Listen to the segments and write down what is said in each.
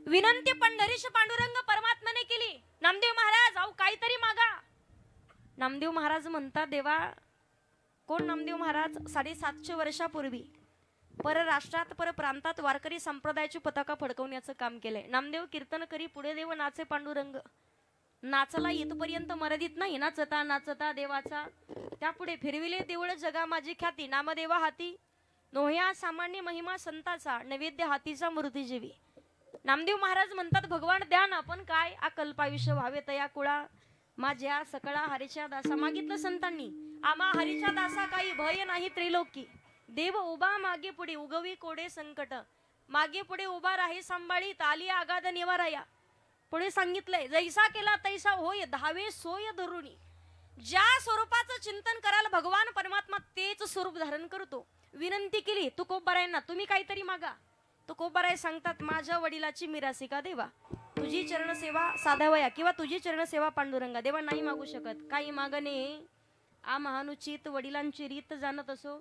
विनंती पंढरीश पांडुरंग परमात्म्याने केली, नामदेव महाराज अहो काहीतरी मागा. नामदेव महाराज म्हणतात, देवा कोण नामदेव महाराज? 750 वर्षापूर्वी परराष्ट्रात परप्रांतात वारकरी संप्रदायाची पताका फडकवण्याचं काम केलंय. नामदेव कीर्तन करी पुढे देव नाचे पांडुरंग. नाचला इथपर्यंत मर्यादित नाही, नाचता नाचता देवाचा त्यापुढे फिरविले देवळ जगा माझी ख्याती. नामदेवा हाती नोह्या सामान्य महिमा संताचा, नैवेद्य हातीचा मूर्ती जीवी. नामदेव महाराज म्हणतात, भगवान द्या ना पण काय अकल्पायुष्य व्हावे तया कुळा, माझ्या सकळा हरीच्या दासा. मागितलं संतांनी, आम्हा हरीच्या दासा काही भय नाही त्रिलोकी. देव उभा मागे पुढे उगवी कोडे संकट, मागे पुढे उभा राही सांभाळी ताली आगाध निवाराया. पुढे सांगितलंय, जैसा केला तैसा होय धावे सोय धरुणी. ज्या स्वरूपाचं चिंतन कराल भगवान परमात्मा तेच स्वरूप धारण करतो. विनंती केली तुकोबारायांना, तुम्ही काहीतरी मागा. तुकोबाराय सांगतात, माझ्या वडिलाची मिरासिका देवा, तुझी चरण सेवा साधावया किंवा तुझी चरण सेवा पांडुरंगा. देवा नाही मागू शकत, काही मागणे आ महानुचित, वडिलांची रीत जाणत असो.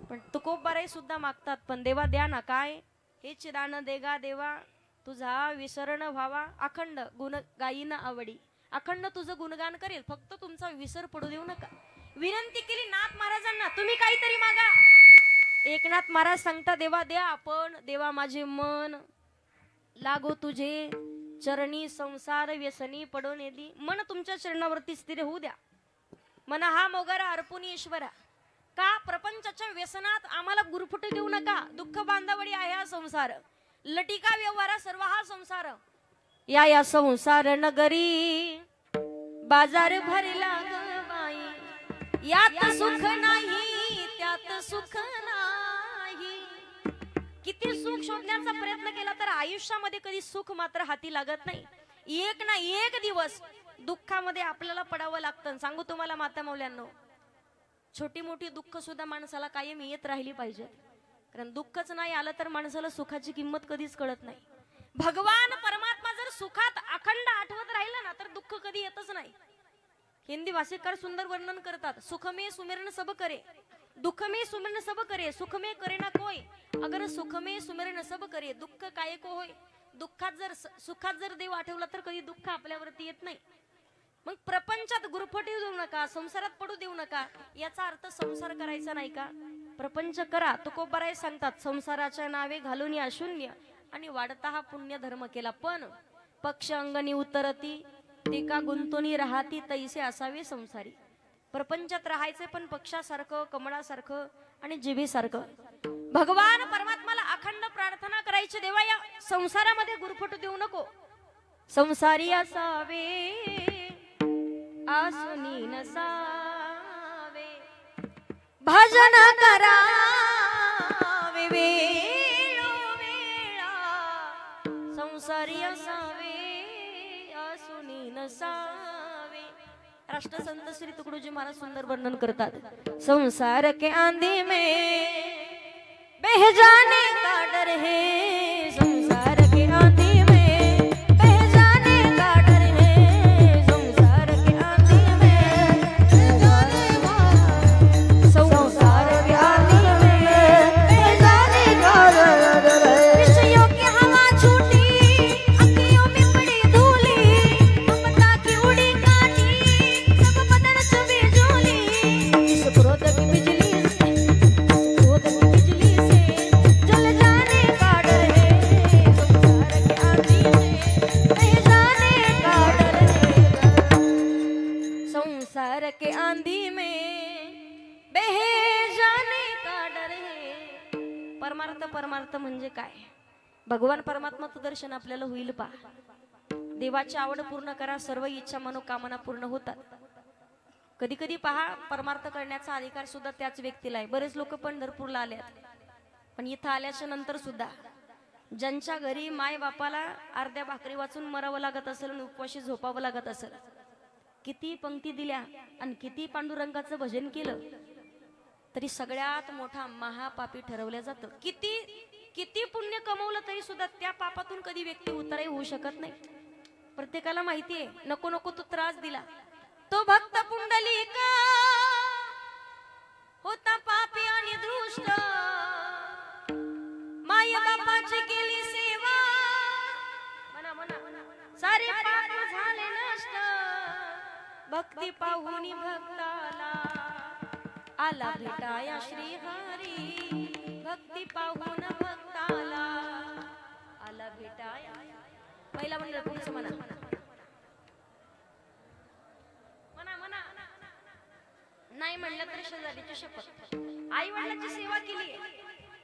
पण तुकोबाराय सुद्धा मागतात, पण देवा द्या ना काय, हेच दान देगा देवा, तुझा विसरण व्हावा अखंड गुण गायीन आवडी. अखंड तुझं गुणगान करेल, फक्त तुमचा विसर पडू देऊ नका. विनंती केली नाथ महाराजांना, तुम्ही काहीतरी मागा. एकनाथ महाराज सांगता, देवा द्या आपण. देवा माझे मन लागो तुझे चरणी, संसार व्यसनी पडून येली. मन तुमच्या चरणावरती स्थिर होऊ द्या. मना हा मोगरा अर्पुन ईश्वरा, का प्रपंचाच्या व्यसनात आम्हाला गुरफुटी देऊ नका. दुःख बांधावडी आहे हा संसार, लटिका व्यवहारा सर्व हा संसार. या संसार नगरी बाजार भरला ग बाई, यात सुख नाही त्यात सुख नाही. किती सुख शोधण्याचा प्रयत्न केला तर आयुष्यामध्ये कधी सुख मात्र हाती लागत नाही. एक ना एक दिवस दुःखामध्ये आपल्याला पडावं लागतं. सांगू तुम्हाला माता मौल्यांनो, छोटी मोठी दुःख सुद्धा माणसाला कायम येत राहिली पाहिजे. कारण दुःखच नाही आलं तर माणसाला सुखाची किंमत कधीच कळत नाही. भगवान परमात्मा जर सुखात अखंड आठवत राहिला ना तर दुःख कधी येतच नाही. हिंदी भाषेकार सुंदर वर्णन करतात, सुख में सुमिरन सब करे, दुःख में सुमिरन सब करे, सुख में करे ना कोय, अगर सुख में सुमिरन सब करे, दुःख काय को होय. सुखात जर देव आठवला तर कधी दुःख आपल्यावरती येत नाही. मग प्रपंचात गुरफटी देऊ नका, संसारात पडू देऊ नका. याचा अर्थ संसार करायचा नाही का? प्रपंच करा. तुकोबाराय सांगतात, संसाराच्या नावे घालून या शून्य आणि वाढता हा पुण्य धर्म केला. पण पक्ष अंगणी उतरती ते का गुंतुनी राहती, तैसे असावे संसारी. प्रपंचात राहायचे पण पक्षासारखं, कमळासारखं आणि जिभेसारखं. भगवान परमात्माला अखंड प्रार्थना करायची, देवा या संसारामध्ये गुरफटू देऊ नको. संसारी असावे आसुनी नसावे, भजन करावे वेळोवेळा. संसारी असावे आसुनी नसावे. राष्ट्रसंत श्री तुकडोजी महाराज सुंदर वर्णन करतात, संसार के आंधी में बह जाने का डर है, संसार के आंधी में बह जाने का डर है, संसार के आंधी में संसार के आंधी में बह जाने का डर है. विषयों की हवा छूटी, अखियों में पड़ी धूली, ममता की उड़ी काटी, सब बदन चुभी झूली. इस क्रोध की बिजली के आंधी में बह जाने का डर है. परमार्थ म्हणजे काय? भगवान परमात्माचं दर्शन आपल्याला होईल पा. देवाची आवड पूर्ण करा, सर्व इच्छा मनोकामना पूर्ण होतात. कधी कधी पहा, परमार्थ करण्याचा अधिकार सुद्धा त्याच व्यक्तीला आहे. बरेच लोक पंढरपूरला आले, पण इथं आल्याच्या नंतर सुद्धा ज्यांच्या घरी माय बापाला अर्ध्या भाकरी वाचून मरावं लागत असेल आणि उपवाशी झोपावं लागत असेल, किती पंक्ती दिल्या आणि किती पांडुरंगाचं भजन केलं तरी सगळ्यात मोठा महापापी ठरवलं जातं. किती पुण्य कमवलं तरी सुद्धा त्या पापातून कधी व्यक्ती उतारही होऊ शकत नाही. प्रत्येकाला माहितीये, नको नको तो त्रास दिला. तो भक्त पुंडलिक होता पापी आणि दुष्ट, माय बापाची केली सेवा भक्ती पाहुनी भक्ताला आला भेटाया श्री हरी, भक्ती पाहून भक्ताला आला भेटाया. पहिला मंडळ पुढचं म्हणा म्हणा म्हणा. नाही म्हणलं तर शेजारीची शपथ. आई वडिलांची सेवा केली.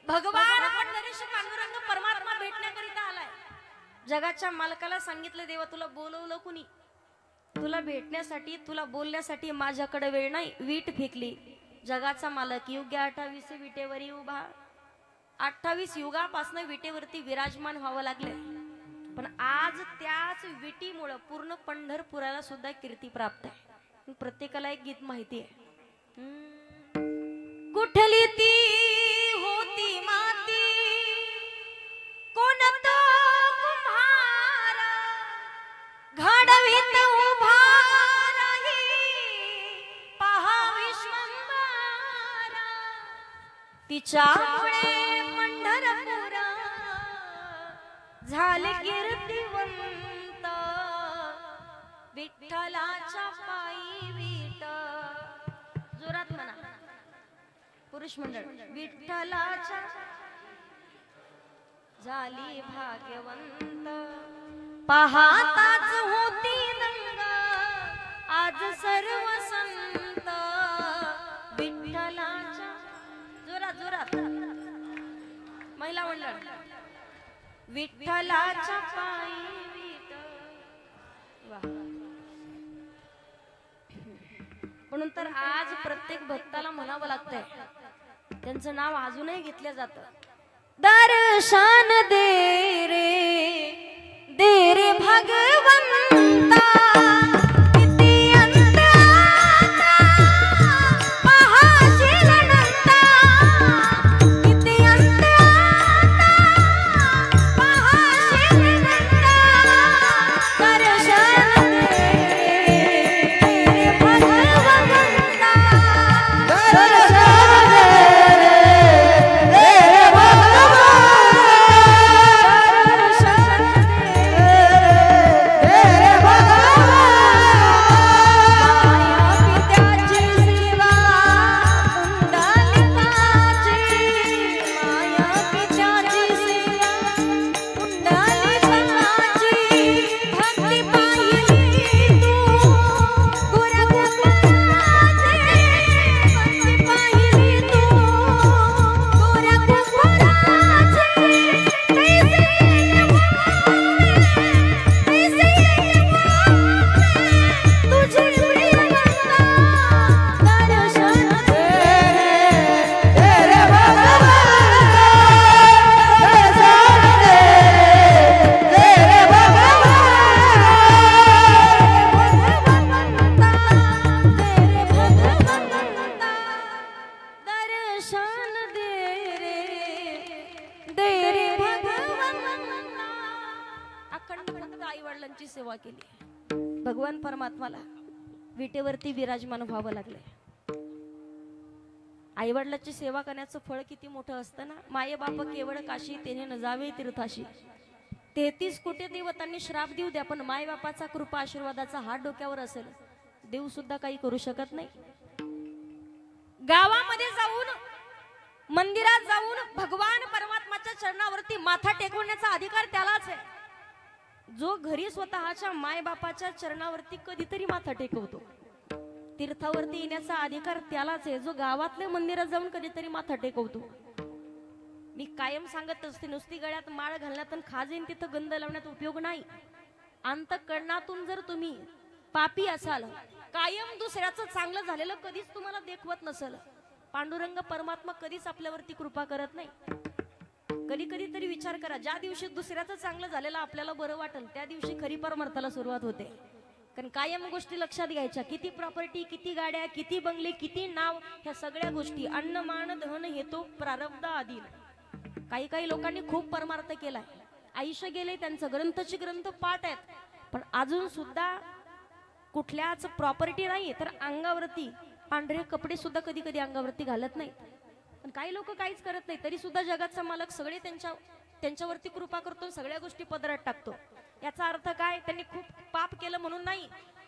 भगवान पंढरीश पांडुरंग परमात्मा भेटण्याकरिता आलाय. जगाच्या मालकाला सांगितलं देवा तुला बोलवलं कुणी, तुला भेटण्यासाठी तुला बोलण्यासाठी माझ्याकडे वेळ नाही. वीट फेकली. जगाचा मालक योग्य 28 विटेवरी उभा. 28 युगापासून विटेवरती विराजमान व्हावं लागले. पण आज त्याच विटीमुळे पूर्ण पंढरपुराला सुद्धा कीर्ती प्राप्त आहे. प्रत्येकाला एक गीत माहिती आहे. कुठली ती होती माती कोण तो कुम्हार घडवीत उभा राही पहा विश्वंभर. तिच्यामुळे पंढरपूर झाले कीर्तिवंत. विठ्ठलाच्या पायी विट. जोरात म्हणा पुरुष मंडळ. विठ्ठलाच्या झाली भाग्यवंत. पाहताच होती दंग आज सर्व संत. विठ्ठलाच्या जोरात जोरात महिला मंडळ. विठ्ठलाच्या पायी विट. म्हणून तर आज प्रत्येक भक्ताला म्हणावं लागतंय, त्यांचं नाव अजूनही घेतलं जातं. दर्शन दे रे भगवंता. किती अंत पाहाशील नंता. किती अंत पाहाशील नंता. दर्शन दे भगवंता. सेवा केली. भगवान परमात्माला विटेवरती विराजमान व्हावं लागले. आई वडिलांची सेवा करण्याचं फळ किती मोठं असतं ना. माये बाप केवळ काशी तेने न जावे तीर्थाशी. 33 कोटी देवतांनी श्राप देऊ द्या, पण माय बापाचा कृपा आशीर्वादाचा हात डोक्यावर असेल, देव सुद्धा काही करू शकत नाही. गावामध्ये जाऊन मंदिरात जाऊन भगवान परमात्माच्या चरणावरती माथा टेकवण्याचा अधिकार त्यालाच आहे. जो घरी स्वतःच्या माय बापाच्या चरणावरती कधीतरी माथा टेकवतो, तीर्थावरती येण्याचा अधिकार त्यालाच आहे. जो गावातल्या मंदिरात जाऊन कधीतरी माथा टेकवतो. मी कायम सांगत असते, नुसती गळ्यात माळ घालण्यात आणि खाजेन तिथं गंध लावण्यात उपयोग नाही. अंतःकरणातून जर तुम्ही पापी असाल, कायम दुसऱ्याचं चांगलं झालेलं कधीच तुम्हाला देखवत नसेल, पांडुरंग परमात्मा कधीच आपल्यावरती कृपा करत नाही. कधी कधी तरी विचार करा, ज्या दिवशी दुसऱ्याचं चांगलं झालेलं आपल्याला बरं वाटेल त्या दिवशी खरी परमार्थाला सुरुवात होते. कारण कायम गोष्टी लक्षात घ्यायच्या. किती प्रॉपर्टी, किती गाड्या, किती बंगले, किती नाव, ह्या सगळ्या गोष्टी अन्न मान धन हेतू प्रारब्ध आधी. काही काही लोकांनी खूप परमार्थ केलाय, आयुष्य गेले त्यांचं, ग्रंथाची ग्रंथ पाठ आहेत, पण अजून सुद्धा कुठल्याच प्रॉपर्टी नाही, तर अंगावरती पांढरे कपडे सुद्धा कधी कधी अंगावरती घालत नाही. पण काही लोक काहीच करत नाही, तरी सुद्धा जगाचा मालक सगळे त्यांच्यावरती कृपा करतो, सगळ्या गोष्टी पदरात टाकतो. याचा अर्थ काय? त्यांनी खूप पाप केलं म्हणून नाही,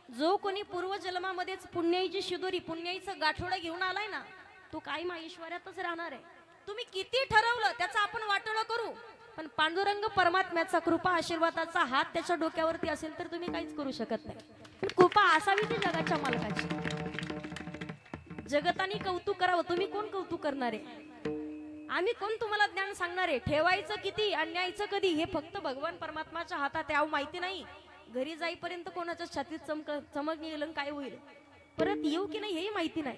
जो कोणी पूर्वजन्मामध्येच पुण्याईची शिदोरी पुण्याईचं गाठोडं घेऊन आलाय ना, तो कायम ऐश्वर्यातच राहणार आहे. तुम्ही किती ठरवलं त्याचं आपण वाटोळं करू, पण पांडुरंग परमात्म्याचा कृपा आशीर्वादाचा हात त्याच्या डोक्यावरती असेल तर तुम्ही काहीच करू शकत नाही. कृपा असावी ती जगाच्या मालकाची. जगताने कौतुक करावं, तुम्ही कोण कौतुक करणारे? आम्ही कोण तुम्हाला ज्ञान सांगणारे? ठेवायचं किती आणि न्यायचं कधी हे फक्त भगवान परमात्माच्या हातात आहे. माहिती नाही घरी जाईपर्यंत कोणाच्या छातीत चमक निघेल काय होईल, परत येऊ की नाही हेही माहिती नाही.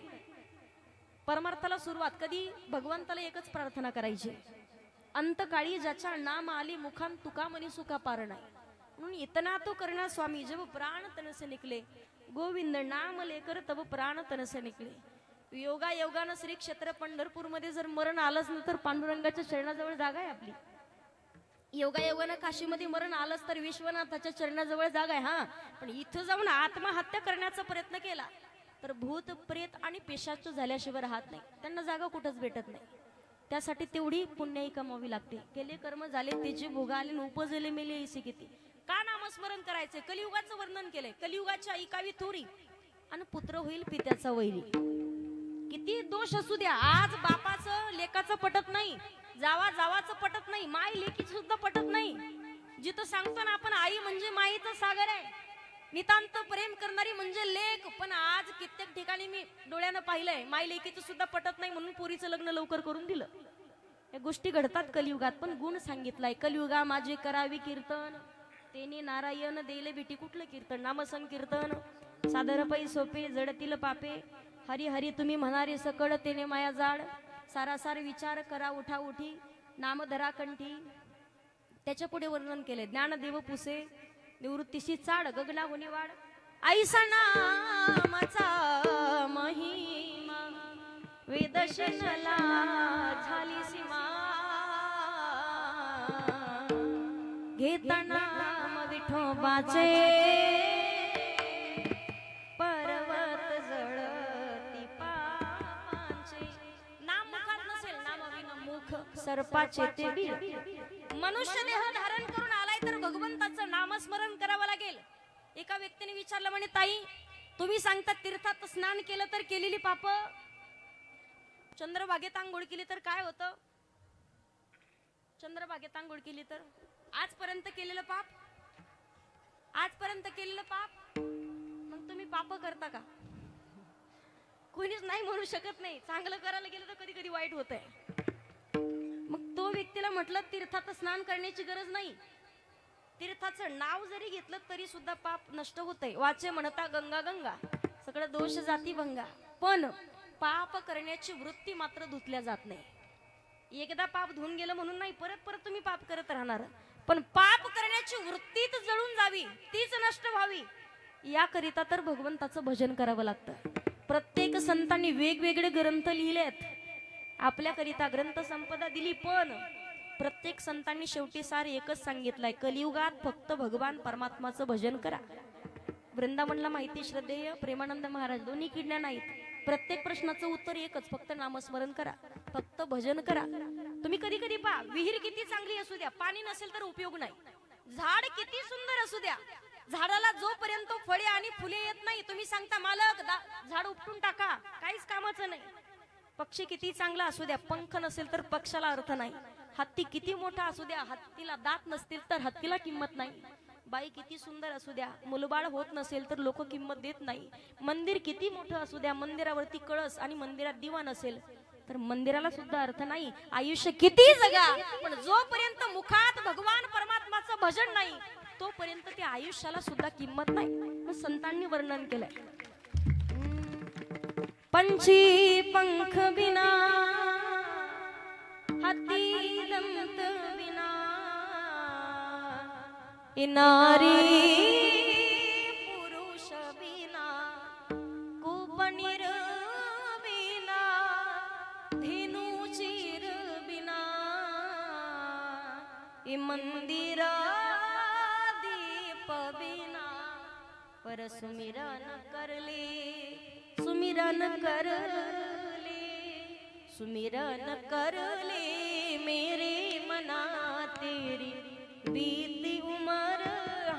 परमार्थाला सुरुवात कधी भगवंताला एकच प्रार्थना करायची, अंतकाळी ज्याच्या नाम आली मुखान तुका मनी सुखा पार नाही. म्हणून इतना तो करना स्वामी जब प्राण तन से निकले, गोविंद नाम लेकर तब प्राण तन से निकले. योगा योगानं श्री क्षेत्र पंढरपूर मध्ये जर मरण आलंच ना तर पांडुरंगाच्या चरणाजवळ जागा आहे आपली. योगा योगानं काशीमध्ये मरण आलंच तर विश्वनाथाच्या चरणाजवळ जागा आहे. हा, पण इथं जाऊन आत्महत्या करण्याचा प्रयत्न केला तर भूत प्रेत आणि पेशाच झाल्याशिवाय राहत नाही, त्यांना जागा कुठंच भेटत नाही. त्यासाठी तेवढी पुण्याई कमावी लागते. केले कर्म झाले त्याचे भोगाले उपजले मेले इसे किती. का नामस्मरण करायचे? कलियुगाचं वर्णन केलंय. कलियुगाची ऐकावी थोडी आणि पुत्र होईल पित्याचा वैरी. किती दोष असू द्या, आज बापाचं लेकाचं पटत नाही, जावाचं पटत नाही, माय लेकीचं सुद्धा पटत नाही. जिथं सांगतो ना आपण आई म्हणजे माईचं सागर आहे, नितांत प्रेम करणारी म्हणजे लेक. पण आज कित्येक ठिकाणी मी डोळ्यानं पाहिलंय माई लेकीचं सुद्धा पटत नाही म्हणून पोरीचं लग्न लवकर करून दिलं. या गोष्टी घडतात कलियुगात. पण गुण सांगितलाय, कलियुगा माझे करावी कीर्तन, तेने नारायण देले बेटी. कुठलं कीर्तन? नामसंकीर्तन. सादर पै सोपे जडतील पापे, हरी हरी तुम्ही म्हणारे सकळ तेने माया जाड. सारासार विचार करा उठा उठी, नाम धरा कंठी. त्याच्या पुढे वर्णन केले, ज्ञानदेव पुसे निवृत्तीशी चाड, गगना गुणी वाड. ऐसा नामाचा महिमा वेदशनला झाली सीमा. घेताना विठोबाचे पर्वत जळती पापांचे. नाम मुखात नसेल, नामविना मुख सर्पाचे ते बीळ. मनुष्य देह धारण करून आलाय तर भगवंताचं नामस्मरण करावं लागेल. एका व्यक्तीने विचारलं, म्हणे ताई तुम्ही सांगता तीर्थात स्नान केलं तर केलेली पाप, चंद्रभागेत आंघोळ केली तर काय होतं? चंद्रभागेत आंघोळ केली तर आजपर्यंत केलेलं पाप, आजपर्यंत केलेलं पाप. मग तुम्ही पाप करता का? कोणीच नाही म्हणू शकत नाही. चांगलं करायला गेलं तर कधी कधी वाईट होतंय. मग तो व्यक्तीला म्हटलं तीर्थात स्नान करण्याची गरज नाही, तीर्थाचं नाव जरी घेतलं तरी सुद्धा पाप नष्ट होतंय. वाचे म्हणता गंगा गंगा, सगळं दोष जाती भंगा. पण पाप करण्याची वृत्ती मात्र धुतल्या जात नाही. एकदा पाप धुवून गेलं म्हणून नाही, परत परत तुम्ही पाप करत राहणार. पण पाप करण्याची वृत्तीच जळून जावी, तीच नष्ट व्हावी, याकरिता तर भगवंताचं भजन करावं लागतं. प्रत्येक संतांनी वेगवेगळे ग्रंथ लिहिलेत, आपल्याकरिता ग्रंथ संपदा दिली, पण प्रत्येक संतांनी शेवटी सार एकच सांगितलंय, कलियुगात फक्त भगवान परमात्माचं भजन करा. वृंदावनला माहिती श्रद्धेय प्रेमानंद महाराज दोन्ही किडण्या नाहीत. प्रत्येक प्रश्नाचं उत्तर एकच, फक्त नामस्मरण करा, फक्त भजन करा. तुम्ही कधी कधी पहा, विहीर किती चांगली असू द्या, पाणी नसेल तर उपयोग नाही. झाड किती सुंदर असू द्या, झाडाला जोपर्यंत फळे आणि फुले येत नाही तुम्ही सांगता मालक झाड उपटून टाका, काहीच कामाचं नाही. पक्षी किती चांगला असू द्या, पंख नसेल तर पक्षाला अर्थ नाही. हत्ती किती मोठा असू द्या, हत्तीला दात नसतील तर हत्तीला किंमत नाही. बाई किती सुंदर असू द्या, मुलबाळ होत नसेल तर लोक किंमत देत नाही. मंदिर किती मोठं असू द्या, मंदिरावरती कळस आणि मंदिरात दिवा नसेल तर मंदिराला सुद्धा अर्थ नाही. आयुष्य किती जगा, पण जोपर्यंत मुखात भगवान परमात्माचं भजन नाही तोपर्यंत त्या आयुष्याला सुद्धा किंमत नाही. संतांनी वर्णन केलंय, पंछी पंख बिना हाथी दंत बिना, नारी पुरुष बिना, कुपनीर बिना, धेनु चीर बिना, मंदिर दीप बिना, पर सुमिरन करले, सुमिरन करले, सुमिरन करले मेरे मना तेरी बीती उमर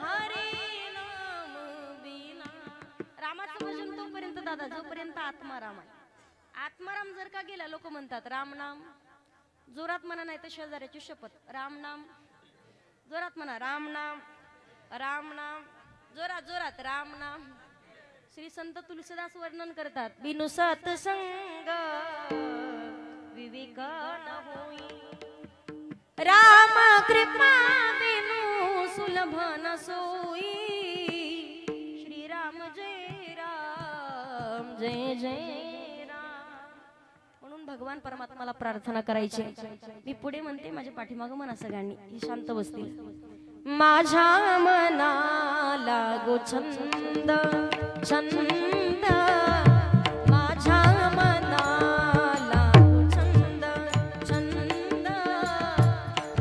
हरे नाम बिना. आत्माराम आहे. आत्माराम जर का गेला लोक म्हणतात राम नाम, जोरात म्हणा नाही तर शेजाऱ्याची शपथ. राम नाम जोरात म्हणा, राम नाम, राम नाम जोरात जोरात, राम नाम. श्री संत तुलसीदास वर्णन करतात, बिनु सत्संग विवेक न होई, राम कृपा बिनु सुलभ न सोई. श्री राम जय राम जय जय राम. म्हणून भगवान परमात्माला प्रार्थना करायची. मी पुढे म्हणते, माझ्या पाठीमागं म्हणा सगळ्यांनी, ही शांत बसतील. माझ्या मनाला गो छंद छंद, माझ्या मनाला गो छंद छंद,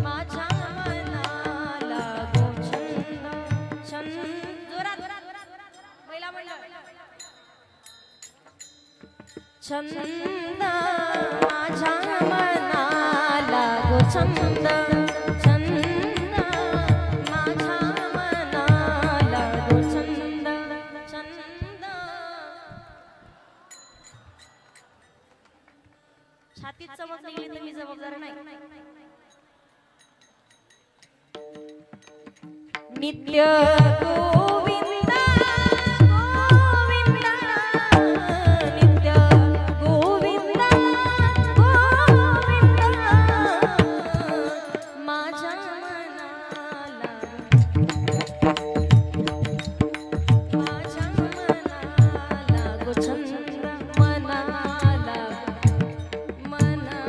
माझ्या मनाला गो छंद छंद. जोरात महिला मंडळ. छंद माझ्या मनाला गो छंद छंद, माझ्या मनाला गो छंद छंद. छातीत चमक निघली तर मी जबाबदार नाही. नित्य गोविंद गोविंद, नित्य गोविंद गोविंद, माझ्या मनाला, माझ्या मनाला गो छंद, मनाला मना.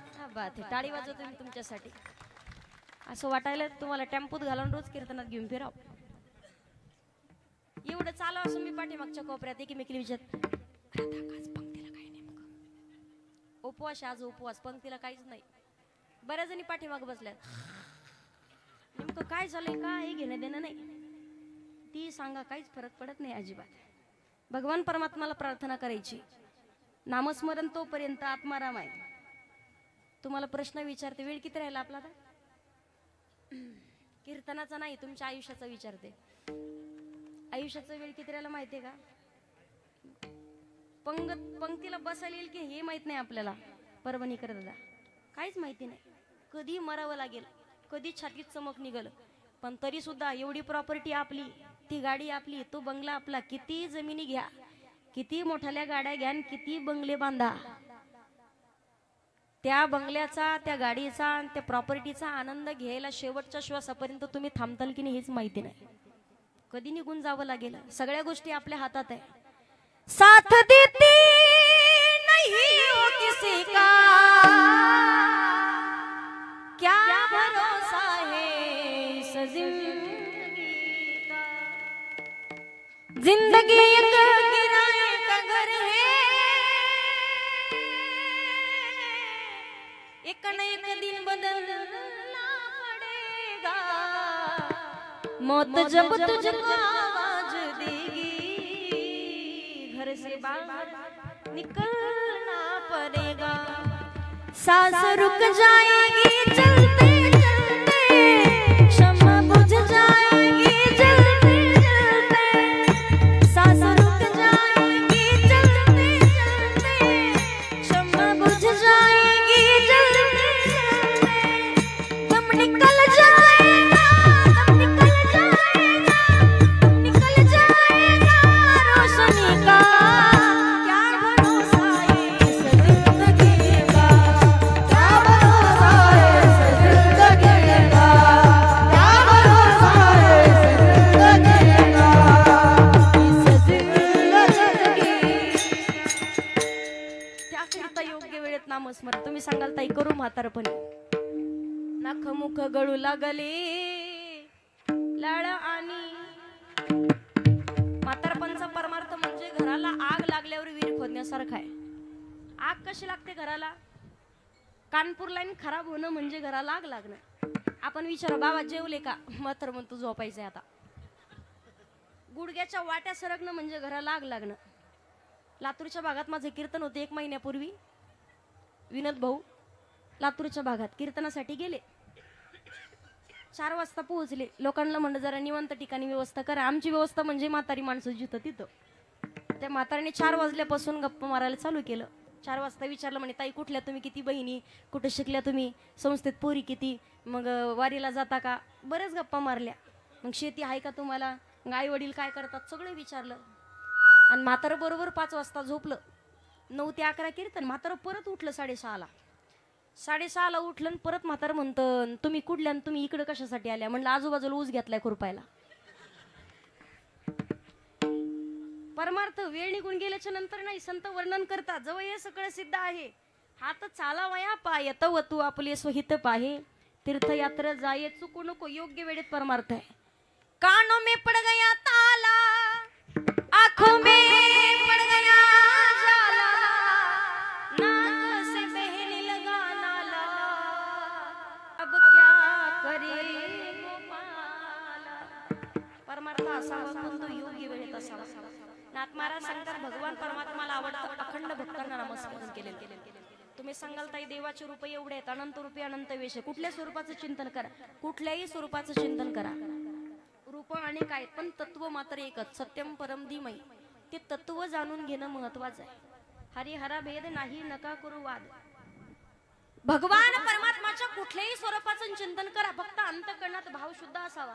क्या बात आहे. टाळी वाजवतो मी तुमच्यासाठी. असं वाटायला तुम्हाला टेम्पोत घालून रोज कीर्तनात घेऊन फिराव. एवढं चालू असं मी पाठीमागच्या कोपऱ्यात एकमेकीला विचारत, आज पंक्तीला काय नेमकं? उपवास आज उपवास, पंक्तीला काहीच नाही. बऱ्याच जणी पाठीमाग बसल्यात. नेमकं काय झालंय, काय घेणं देणं नाही. ती सांगा, काहीच फरक पडत नाही अजिबात. भगवान परमात्माला प्रार्थना करायची. नामस्मरण तोपर्यंत आत्माराम आहे. तुम्हाला प्रश्न विचारते, वेळ किती राहिला आपला? कीर्तनाचा नाही, तुमच्या आयुष्याचा विचारते. आयुष्याचा वेळ किती राहिला माहितीये का? पंक्तीला बसायला येईल की हे माहित नाही आपल्याला. परभणी कर दादा, काहीच माहिती नाही. कधी मरावं लागेल, कधी छातीत चमक निघल. पण तरी सुद्धा एवढी प्रॉपर्टी आपली, ती गाडी आपली, तो बंगला आपला. किती जमिनी घ्या, किती मोठ्याल्या गाड्या घ्या, किती बंगले बांधा, त्या बंगल्याचा, त्या गाडीचा, त्या प्रॉपर्टीचा आनंद घ्यायला शेवटच्या श्वासापर्यंत तुम्ही थांबताल की नाही हेच माहिती नाही. कधी निघून जावं लागेल. सगळ्या गोष्टी आपल्या हातात आहे. साथ देती नहीं हो किसी का, क्या भरोसा है इस जिंदगी का. जिंदगी एक किराए का घर है, एक न एक दिन बदलना पड़ेगा. मौत जब तुझको आवाज देगी, घर से बाहर निकलना पड़ेगा. सांस रुक जाएगी चलते चलते, शम्मा बुझ जाएगी जलते जलते. सांस रुक जाएगी चलते चलते, शम्मा बुझ जाएगी जलते जलते. दम निकल जाएगा, दम निकल जाएगा, दम निकल जाएगा रोशनी का. क्या भरोसा है इस जिंदगी का, क्या भरोसा है इस जिंदगी का, क्या भरोसा है इस जिंदगी का, इस जिंदगी. त्याकरिता योग्य वेळेत नामस्मरण. तुम्ही सांगाल ताई करू म्हातारपणी. नाक मुख गळू लागले लाळ आणि. म्हातारपणचा परमार्थ म्हणजे घराला आग लागल्यावर विहीर खोदण्यासारखा आहे. आग कशी लागते घराला? कानपूर लाईन खराब होणं म्हणजे घराला आग लागणं. आपण विचारा, बाबा जेवले का? म्हातार म्हणतो झोपायचंय आता. गुडघ्याच्या वाट्या सरकणं म्हणजे घराला आग लागणं. लातूरच्या भागात माझे कीर्तन होते 1 महिन्यापूर्वी. विनोद भाऊ लातूरच्या भागात कीर्तनासाठी गेले. 4 वाजता पोहोचले. लोकांना म्हणलं जरा निवांत ठिकाणी व्यवस्था करा. आमची व्यवस्था म्हणजे म्हातारी माणसं जिथं तिथं. त्या म्हातारीने 4 वाजल्यापासून गप्पा मारायला चालू केलं. 4 वाजता विचारलं म्हणे, ताई कुठल्या तुम्ही, किती बहिणी, कुठे शिकल्या तुम्ही, संस्थेत पोरी किती, मग वारीला जाता का, बरेच गप्पा मारल्या. मग शेती आहे का तुम्हाला, मग आई वडील काय करतात, सगळं विचारलं. आणि म्हातारं बरोबर 5 वाजता झोपलं. 9 ते 11 कीर्तन. म्हातारं परत उठलं 6:30ला. 6:30ला उठलं आणि परत म्हातारं म्हणतं, तुम्ही कुठल्या, तुम्ही इकडे कशासाठी आल्या. म्हणलं आजूबाजूला ऊस घेतलाय खुरपायला. परमार्थ वेळ निघून गेल्याच्या नंतर नाही, संत वर्णन करतात, जवळ हे सगळं सिद्ध आहे. हात चालावया पाय तवतू आपले स्वहित पाहे, तीर्थयात्रा जाये चुकू नको, योग्य वेळेत परमार्थ आहे. कानों में पड़ गया ताला, आंखों में पड़ गया जाला, नाक से बहने लगा नाला, अब क्या करे गोपाला. परमार्थ असावा पण तो योग्य वेळेत असावा. नाथ महाराज सांगतात, भगवान परमात्माला आवडतं अखंड भक्तांना नामस्मरण केलेलं. तुम्ही सांगाल ताई देवाचे रूप एवढे आहेत, अनंत रूपी अनंत वेश. कुठल्या स्वरूपाचं चिंतन करा, कुठल्याही स्वरूपाचं चिंतन करा. रूप अनेक आहेत पण तत्व मात्र एकच, सत्यम परम धीमहि. ते तत्व जाणून घेणं महत्वाचं आहे. हरिहरा भेद नाही नका करू वाद. भगवान परमात्माच्या कुठल्याही स्वरूपाचं चिंतन करा, फक्त अंतःकरणात भाव शुद्ध असावा.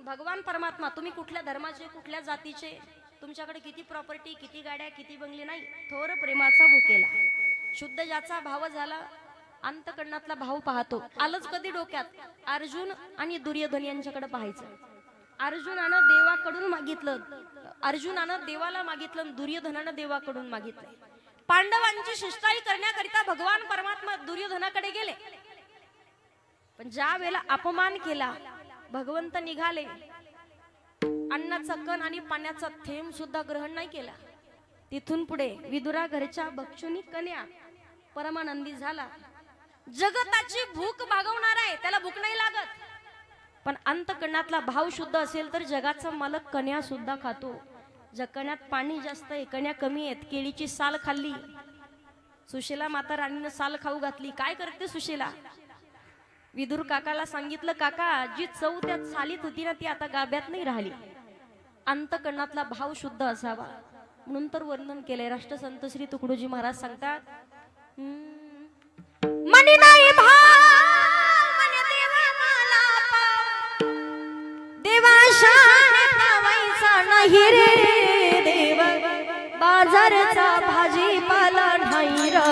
भगवान परमात्मा तुम्ही कुठल्या धर्माचे, कुठल्या जातीचे, तुमच्याकडे किती प्रॉपर्टी, किती गाड्या, किती बंगले नाही, थोर प्रेमाचा भुकेला. शुद्ध ज्याचा भाव झाला, अंतःकरणातला भाव पाहतो. आलंच कधी डोक्यात, अर्जुन आणि दुर्योधन यांच्याकडे पाहायचं. अर्जुनानं देवाकडून मागितलं, अर्जुनानं देवाला मागितलं, दुर्योधनानं देवाकडून मागितलं. पांडवांची शिष्टाई करण्याकरिता भगवान परमात्मा दुर्योधनाकडे गेले, पण ज्या वेळेला अपमान केला भगवंत निघाले. अन्नाचा कण आणि पाण्याचा थेंब सुद्धा ग्रहण नाही केला. तिथून पुढे विदुरा घरच्या भक्षुनी कन्या परमानंदी झाला. जगताची भूक भागवणार आहे, त्याला भूक नाही लागत, पण अंतःकरणातला भाव शुद्ध असेल तर जगाचा मालक कन्या सुद्धा खातो. ज्या कण्यात पाणी जास्त आहे, कन्या कमी आहेत. केळीची साल खाल्ली, सुशीला माता राणीनं साल खाऊ घातली. काय करते सुशीला, विदुर काकाला सांगितलं, काका जी चव त्या सालीत होती ना ती आता गाभ्यात नाही राहिली. अंतःकरणातला भाव शुद्ध असावा म्हणून तर वर्णन केलंय. राष्ट्रसंत श्री तुकडोजी महाराज सांगतात, मनी नाही भाव मन देवा मला पाव, देवा शान पावायचा नाही रे देव, बाजारचा भाजीपाला नाही रे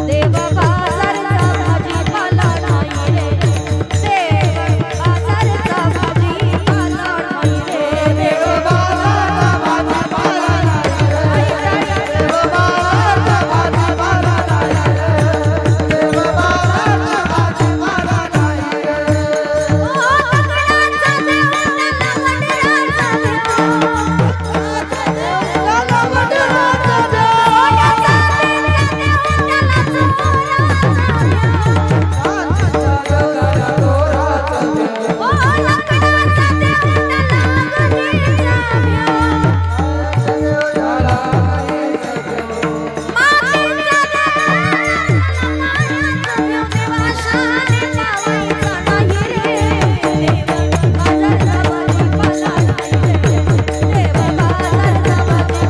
देव, बाजारचा भाजीपाला नाही रे देव, बाजारचा भाजीपाला नाही रे देव, बाजारचा भाजीपाला नाही रे देव, बाजारचा भाजीपाला नाही रे देव, बाजारचा भाजीपाला नाही रे. ओ लग्नाचा देव त्याला वडराचा देव, त्याला वडराचा देव, याचा देव त्याला चोराचा देव, ओ लग्नाचा देव त्याला गरीचा देव, मातीचा देव देवा शान पावायचा नाही रे देव, बाजारचा भाजीपाला नाही रे देव, बाजारचा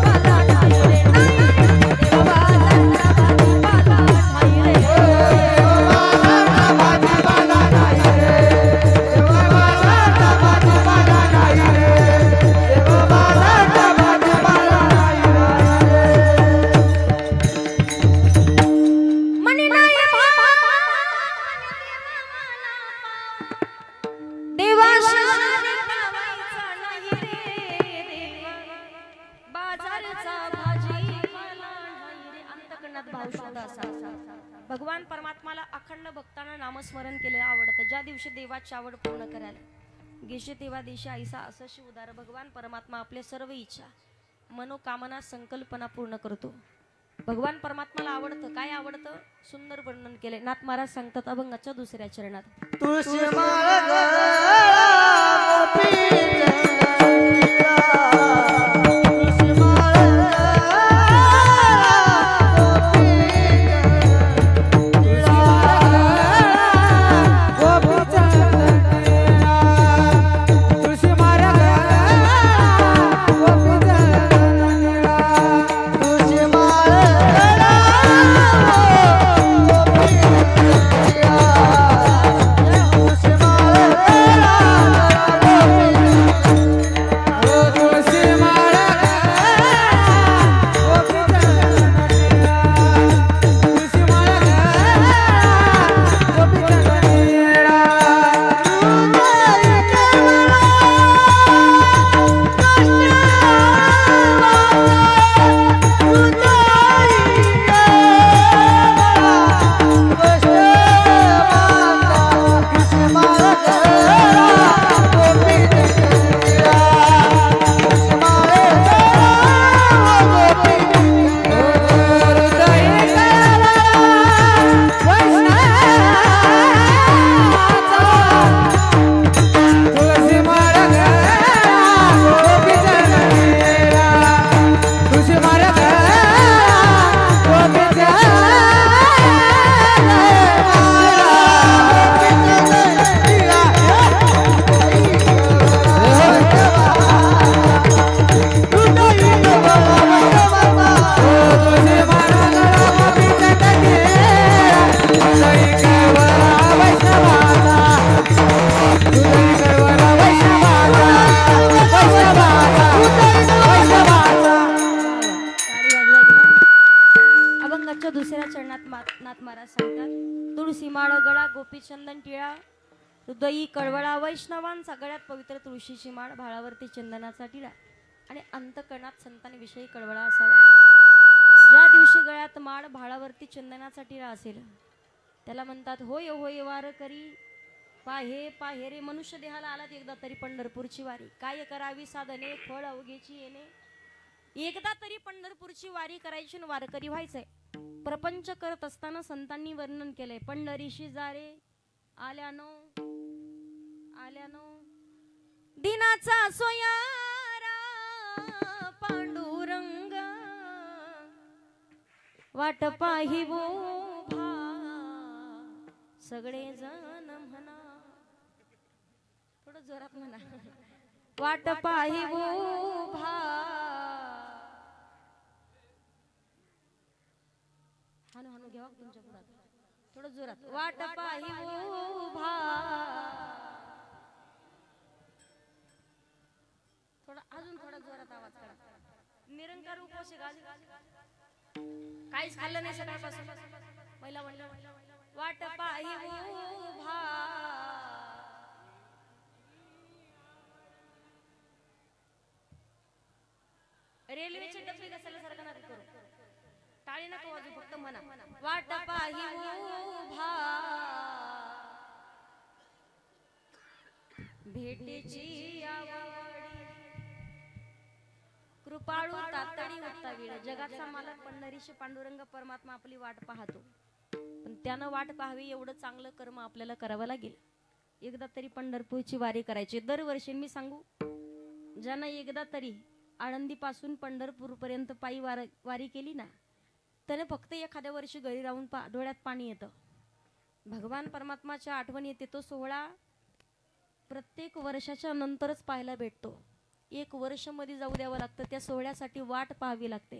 भाजीपाला नाही रे देव, बाजारचा भाजीपाला नाही रे देव, बाजारचा भाजीपाला नाही रे देव, बाजारचा भाजीपाला नाही रे देव, बाजारचा भाजीपाला मनी नाही देवा शान पावायचा नाही रे देवा, बाजारचा भाजीपाला नाही रे. अंतःकरणात भाव शुद्ध असावा. भगवान परमात्माला अखंड भक्तांना नामस्मरण केले आवडतं. ज्या दिवशी देवाची आवड पूर्ण करायला गेशे तेव्हा देशा ऐसा असं शिवदार. भगवान परमात्मा आपले सर्व इच्छा, मनोकामना, संकल्पना पूर्ण करतो. भगवान परमात्माला आवडतं. काय आवडतं? सुंदर वर्णन केले. नाथ महाराज सांगतात अभंगाच्या 2ऱ्या चरणात, तुळशी माळ गळा गोपी चंदनीला, तुळशी माळ गळा गोपी चंदनीला, तुळशी माळ गळा गोपी चंदनीला, चंदन टिळा हृदयी कळवळा वैष्णवान सगळ्यात पवित्र तुळशीची माळ भाळावरती चंदनाचा टिळा आणि अंतकणात संतांविषयी कळवळा असावा. ज्या दिवशी गळ्यात माळ भाळावरती चंदनाचा टिळा असेल त्याला म्हणतात होय होय वार करी पाहे पाहे रे. मनुष्य देहाला आलात एकदा तरी पंढरपूरची वारी. काय करावी साधने फळ अवघेची येणे. एकदा तरी पंढरपूरची वारी करायची आणि वारकरी व्हायचंय. प्रपंच करत असताना संतांनी वर्णन केलंय पंढरीशी जारे आल्यानो आल्यानो दिनाचा सोयारा पांडुरंग वाट पाही उभा सगळे जण म्हणा. थोडं जोरात म्हणा. वाट पाही उभा. हानू हानू घ्यावा तुमच्या पुढात थोडं जोरात. वाट पाही उभा. थोडा अजून थोडा जोरात आवाज करा. निरंकार उपवास काहीच खाल्लं नाही सकाळपासून. पहिला वाट पाही उभा. रेल्वेचे डब्बे घसरल्यासारखं नका करू. टाळी नका वाजू फक्त म्हणा वाट पाही उभा. भेटीची आवडी कृपाळू तातडी उत्तावीळ. जगाचा मालक पंढरीशी पांडुरंग परमात्मा आपली वाट पाहतो. पण त्यानं वाट पाहावी एवढं चांगलं कर्म आपल्याला करावं लागेल. एकदा तरी पंढरपूरची वारी करायची. दरवर्षी मी सांगू ज्यानं एकदा तरी आळंदीपासून पंढरपूर पर्यंत पायी वारी केली ना त्याने फक्त एखाद्या वर्षी घरी राहून डोळ्यात पाणी येतं. भगवान परमात्माच्या आठवण येते. तो सोहळा प्रत्येक वर्षाच्या नंतरच पाहायला भेटतो. एक वर्ष मध्ये जाऊ द्यावं लागतं. त्या सोहळ्यासाठी वाट पाहावी लागते.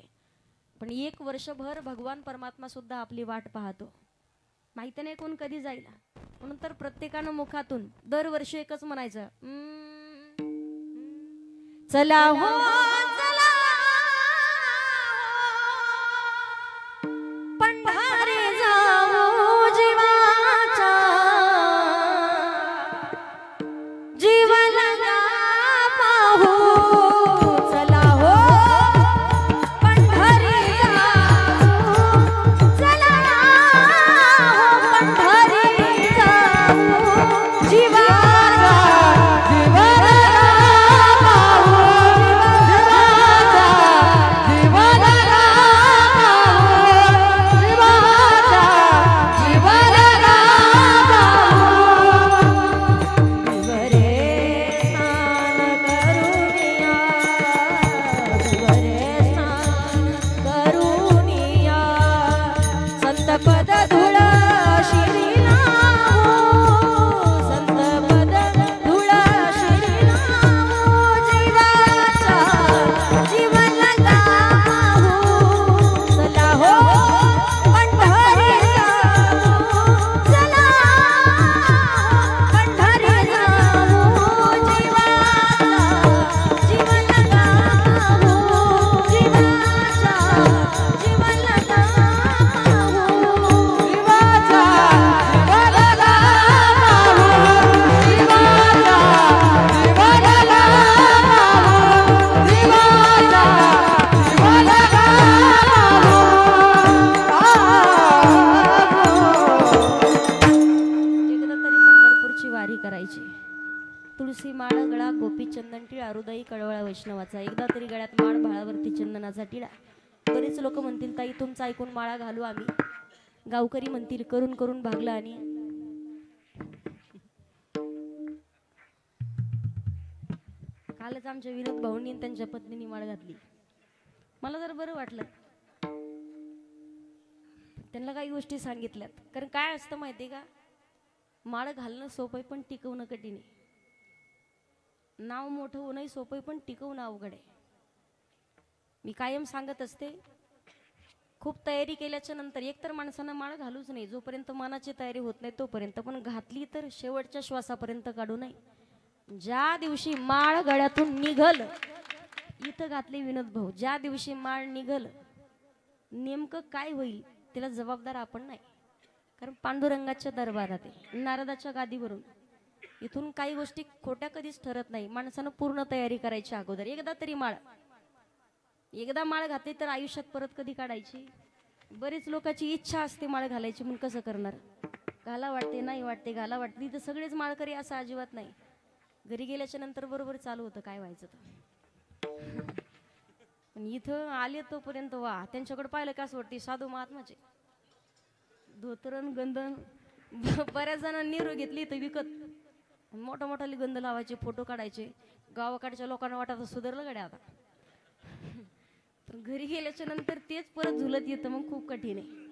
पण एक वर्षभर भगवान परमात्मा सुद्धा आपली वाट पाहतो. माहिती नाही कोण कधी जाईल. म्हणून तर प्रत्येकानं मुखातून दरवर्षी एकच म्हणायचं चला हो चला पंढरी जाऊ जीवाचा जीवन पाहू. चला हो पंढरी जाऊ. चला हो पंढरी जाऊ जीवाचा जीवन पद धुळ शिरीला संत पद धुळ शिरीला जीवाचा जीवन गाऊ. चला हो पंढरी जाऊ. चला पंढरी जाऊ जीवाचा जीवन गाऊ. जीवाचा जीवन गाऊ. तुळशी माळ गळा गोपी चंदन टिळा हृदयी कळवळा वैष्णवाचा. एकदा तरी गळ्यात माळ भाळावरती चंदनाचा टिळा. बरेच लोक म्हणतील ताई तुमचं ऐकून माळा घालू आम्ही. गावकरी म्हणतील करून करून भागला. आणि कालच आमच्या विनोद भाऊंनी त्यांच्या पत्नीने माळ घातली. मला जर बरं वाटलं. त्यांना काही गोष्टी सांगितल्यात. कारण काय असतं माहितीये का माळ घालणं सोपं पण टिकवणं कठीण आहे. नाव मोठं होणं सोपं पण टिकवणं अवघड आहे. मी कायम सांगत असते खूप तयारी केल्याच्या नंतर एकतर माणसानं माळ घालूच नाही जोपर्यंत मनाची तयारी होत नाही तोपर्यंत. पण घातली तर शेवटच्या श्वासापर्यंत काढू नये. ज्या दिवशी माळ गळ्यातून निघल इथं घातली विनोद भाऊ. ज्या दिवशी माळ निघल नेमकं काय होईल त्याला जबाबदार आपण नाही. कारण पांडुरंगाच्या दरबारात आहे, नारदाच्या गादीवरून. इथून काही गोष्टी खोट्या कधीच ठरत नाही. माणसानं पूर्ण तयारी करायची अगोदर. एकदा तरी एकदा माळ घातली तर आयुष्यात परत कधी काढायची? बरीच लोकांची इच्छा असते माळ घालायची, म्हणून कसं करणार? घाला वाटते, नाही वाटते, घाला वाटते. इथं सगळेच माळकरी असं अजिबात नाही. घरी गेल्याच्या नंतर बरोबर चालू होतं काय व्हायचं तर. पण इथं आले तोपर्यंत वा, त्यांच्याकडे पाहिलं का असं वाटते साधू महात्माचे धोतरण गंधन. बऱ्याच जणांनी निरो घेतली तर विकत, मोठा मोठाले गंध लावायचे, फोटो काढायचे. गावाकडच्या लोकांना वाटत सुधारलं गड्या आता. पण घरी गेल्याच्या नंतर तेच परत झुलत येतं, मग खूप कठीण आहे.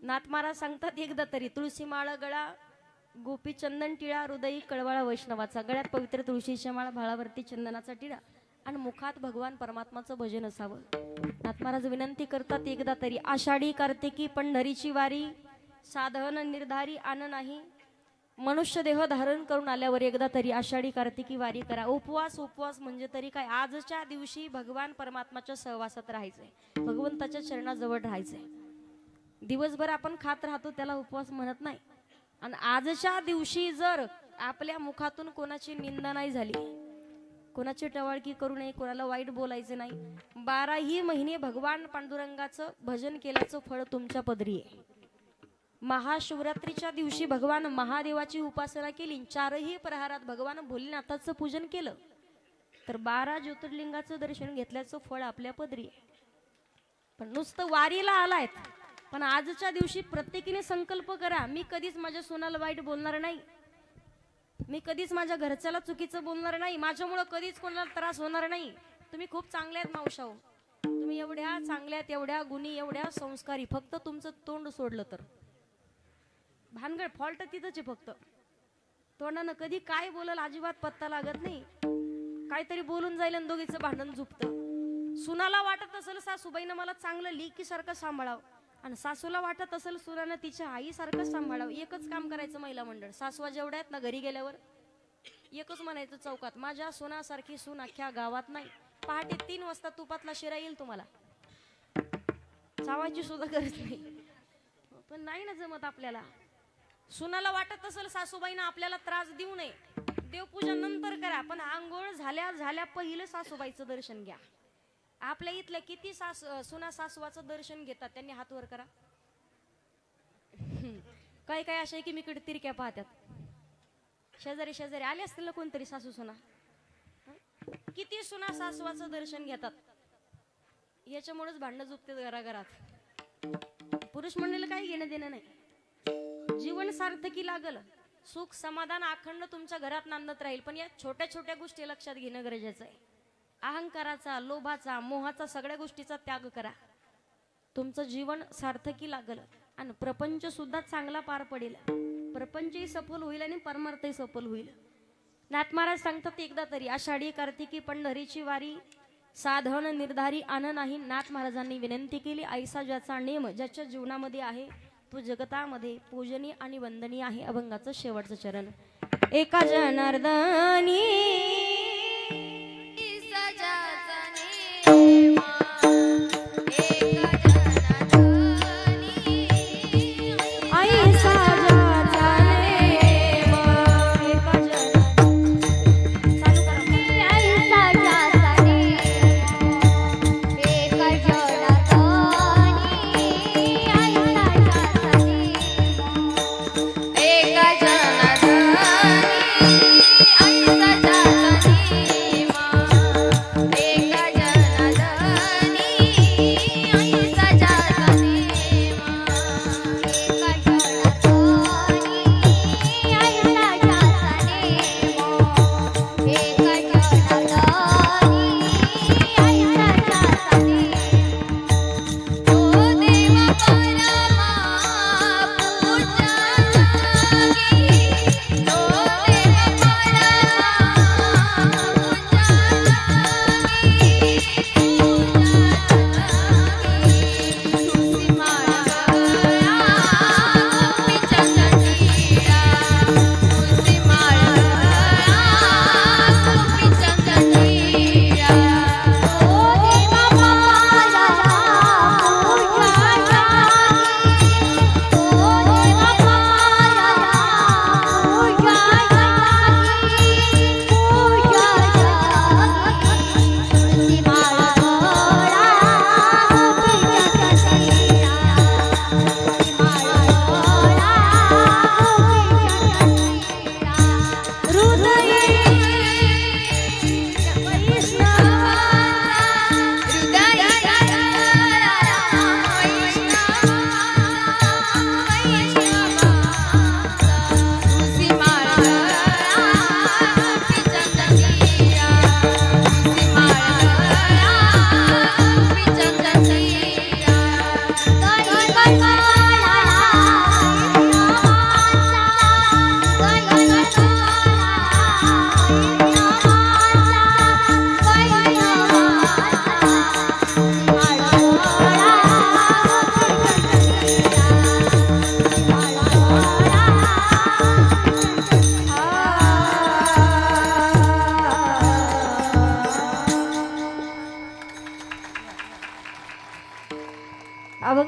नाथ महाराज सांगतात एकदा तरी, तुळशी माळा गळा, गोपी चंदन टिळा, हृदयी कळवळा वैष्णवाचा. गळ्यात पवित्र तुळशीच्या माळा, भाळावरती चंदनाचा टिळा आणि मुखात भगवान परमात्माचं भजन असावं. नाथ महाराज विनंती करतात एकदा तरी, आषाढी कार्तिकी पंढरीची वारी, साधन निर्धारी आन नाही. मनुष्य देह धारण करून आल्यावर एकदा तरी आषाढी कार्तिकी वारी करा. उपवास म्हणजे तरी काय? आजच्या दिवशी भगवान परमात्माच्या सहवासात राहायचंय, भगवंताच्या चरणाजवळ राहायचंय. दिवसभर आपण खात राहतो त्याला उपवास म्हणत नाही. आणि आजच्या दिवशी जर आपल्या मुखातून कोणाची निंदा नाही झाली, कोणाची टवाळकी करू नये, कोणाला वाईट बोलायचे नाही, 12ही महिने भगवान पांडुरंगाचं भजन केल्याचं फळ तुमच्या पदरी आहे. महाशिवरात्रीच्या दिवशी भगवान महादेवाची उपासना केली, 4ही प्रहारात भगवान भोलेनाथाचं पूजन केलं, तर 12 ज्योतिर्लिंगाचं दर्शन घेतल्याचं फळ आपल्या पदरी आहे. पण नुसतं वारीला आलायत, पण आजच्या दिवशी प्रत्येकीने संकल्प करा, मी कधीच माझ्या सोनाला वाईट बोलणार नाही, मी कधीच माझ्या घरच्याला चुकीचं बोलणार नाही, माझ्यामुळं कधीच कोणाला त्रास होणार नाही. तुम्ही खूप चांगले आहेत मावशाओ, तुम्ही एवढ्या चांगल्यात, एवढ्या गुणी, एवढ्या संस्कारी. फक्त तुमचं तोंड सोडलं तर भानगड, फॉल्ट तिथंच आहे. फक्त तोंडानं कधी काय बोलल अजिबात पत्ता लागत नाही. काहीतरी बोलून जाईल आणि दोघीचं भांडण झुपतं. सुनाला वाटत असेल सासूबाईनं मला चांगलं लेकीसारखं सांभाळावं, आणि सासूला वाटत असेल सुनानं तिच्या आईसारखं सांभाळावं. एकच काम करायचं महिला मंडळ, सासवा जेवढ्या आहेत ना, घरी गेल्यावर एकच म्हणायचं चौकात, माझ्या सुनासारखी सून अख्ख्या गावात नाही. पहाटे 3 वाजता तुपातला शिरा येईल तुम्हाला, चावायची सुद्धा गरज नाही. पण नाही ना जमत आपल्याला. सुनाला वाटत असेल सासूबाईनं आपल्याला त्रास देऊ नये, देवपूजा नंतर करा, पण आंघोळ झाल्या झाल्या पहिलं सासूबाईचं दर्शन घ्या. आपल्या इथल्या किती सुना सासवाचं दर्शन घेतात? त्यांनी हात वर करा. काही काही अशा आहे की मी कडे तिरक्या पाहतात. शेजारी शेजारी आले असतील ना कोणतरी सासू सुना, किती सुना सासवाचं दर्शन घेतात. याच्यामुळेच भांडणं झुपतात घराघरात. पुरुष मंडळीला काही घेणं देणं नाही. जीवन सार्थकी लागल, सुख समाधान अखंड तुमच्या घरात नांदत राहील, पण या छोट्या छोट्या गोष्टी लक्षात घेणं गरजेचं आहे. अहंकाराचा, लोभाचा, मोहाचा, सगळ्या गोष्टीचा त्याग करा. तुमचं जीवन सार्थकी लागल आणि प्रपंच सुद्धा चांगला पार पडेल. प्रपंचही सफल होईल आणि परमार्थही सफल होईल. नाथ महाराज सांगतात एकदा तरी, आषाढी कार्तिकी पंढरीची वारी, साधन निर्धारी आन नाही. नाथ महाराजांनी विनंती केली, ऐसा ज्याचा नेम ज्याच्या जीवनामध्ये आहे तो जगतामध्ये पूजनीय आणि वंदनीय आहे. अभंगाचं शेवटचं चरण. एका जनार्दनी ऐसा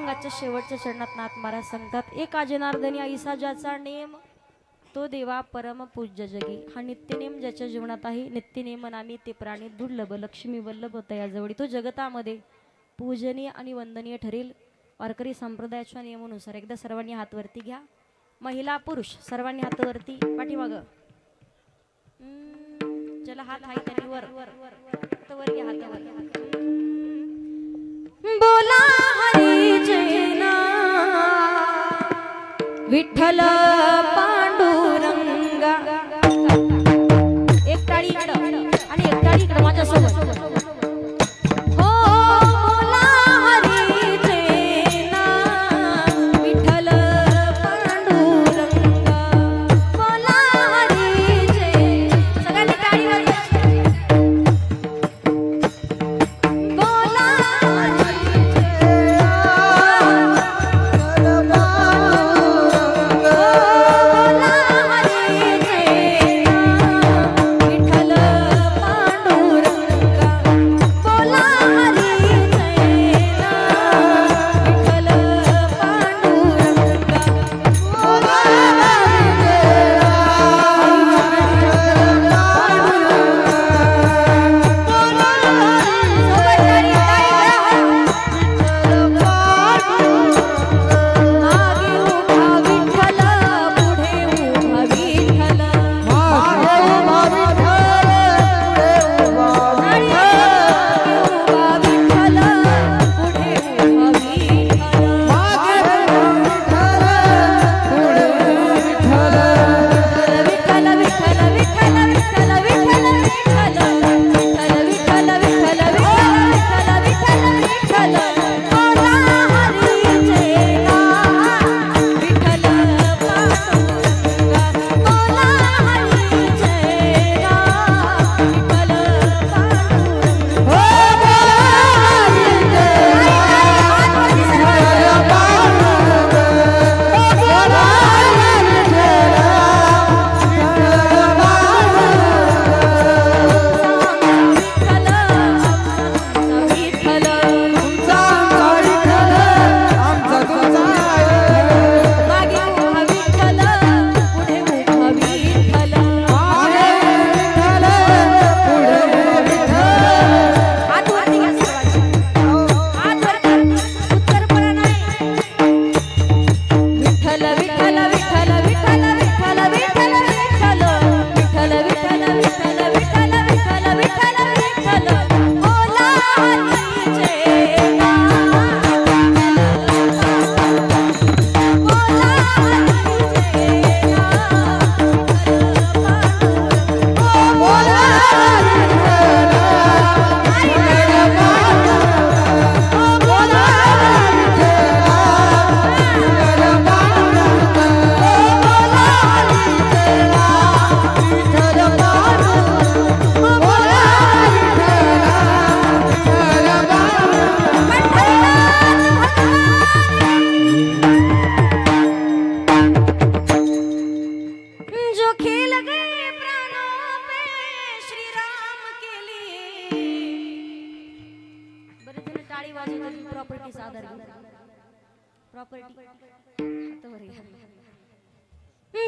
पांडुरंगाच्या शेवटच्या चरणात नाथ महाराज सांगतात, एका जनार्दनी ऐसा ज्याचा नेम तो देवा परम पूज्य जगी. हा नित्यनेम ज्याच्या जीवनात आहे, नित्यनेम नामी ते प्राणी दुर्लभ लक्ष्मी वल्लभ तयाजवळी, तो जगतामध्ये पूजनीय आणि वंदनीय ठरेल. वारकरी संप्रदायाच्या नियमानुसार एकदा सर्वांनी हात वरती घ्या. महिला पुरुष सर्वांनी हात वरती, पाठीमाग ज्याला हात आहे त्यांनी वर वर घ्या हातावर. बोला हरी जय नाम विठ्ठल पांडुरंगा. एक टाळी इकडं आणि एक टाळी इकडं माझ्यासोबत. हो बोला हरी जय नाम विठ्ठल पांडुरंगा. बोला हरी जय, सगळ्यांनी टाळी वाजवायची. बोला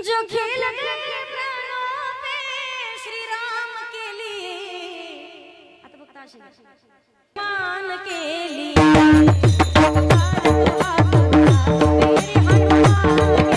जो खेल गए प्राणों पे श्री राम के लिए आता बघता अशी मान के लिए